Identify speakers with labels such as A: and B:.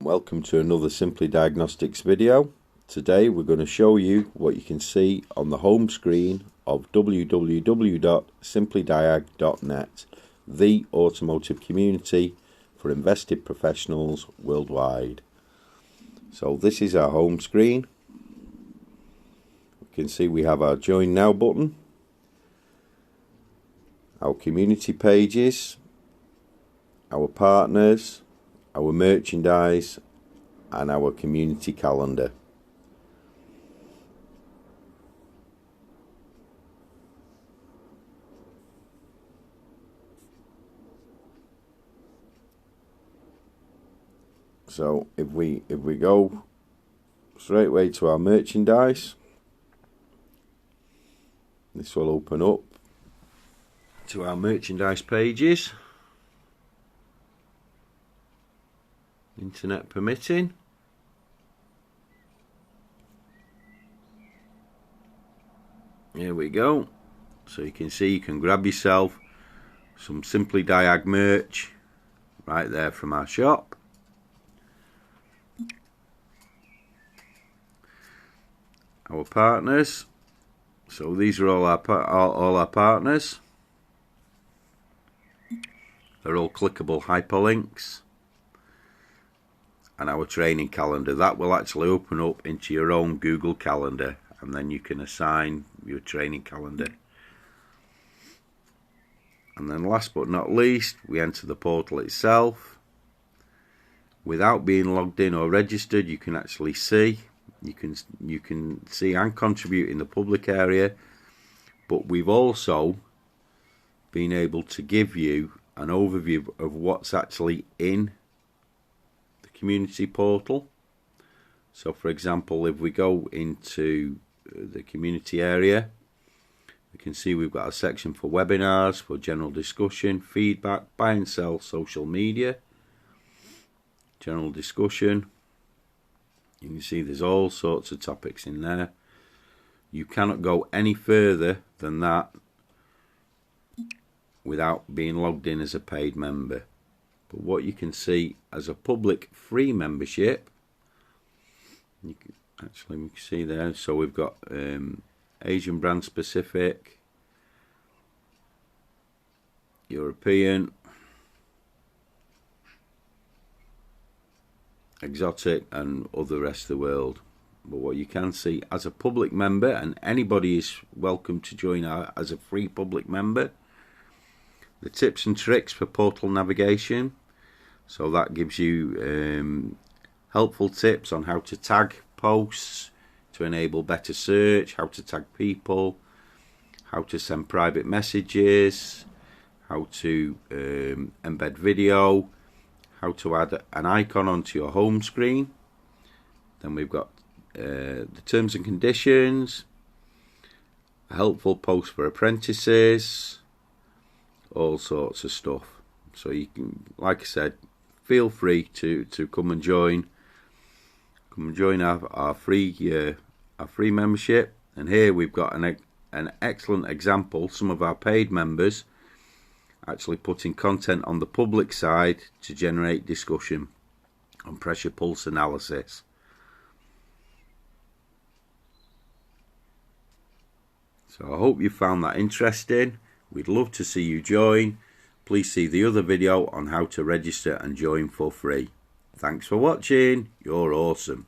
A: Welcome to another Simply Diagnostics video. Today we're going to show you what you can see on the home screen of www.simplydiag.net, the automotive community for invested professionals worldwide. So this is our home screen. You can see we have our Join Now button, our community pages, our partners, our merchandise and our community calendar. So if we go straight away to our merchandise, this will open up to our merchandise pages, internet permitting. Here we go. So you can see you can grab yourself some Simply Diag merch right there from our shop. Our partners. So these are all our partners. They're all clickable hyperlinks. And our training calendar, that will actually open up into your own Google Calendar, and then you can assign your training calendar. And then last but not least, we enter the portal itself. Without being logged in or registered, you can actually see, you can see and contribute in the public area, but we've also been able to give you an overview of what's actually in community portal. So for example, if we go into the community area, we can see we've got a section for webinars, for general discussion, feedback, buy and sell, social media, general discussion. You can see there's all sorts of topics in there. You cannot go any further than that without being logged in as a paid member. But what you can see as a public free membership, you can actually see there, so we've got Asian brand specific, European, exotic and other rest of the world. But what you can see as a public member, and anybody is welcome to join as a free public member, the tips and tricks for portal navigation. So that gives you helpful tips on how to tag posts to enable better search, how to tag people, how to send private messages, how to embed video, how to add an icon onto your home screen. Then we've got the terms and conditions, a helpful post for apprentices, all sorts of stuff. So you can, like I said, feel free to come and join our free membership. And here we've got an excellent example. Some of our paid members actually putting content on the public side to generate discussion on pressure pulse analysis. So I hope you found that interesting. We'd love to see you join. Please see the other video on how to register and join for free. Thanks for watching. You're awesome.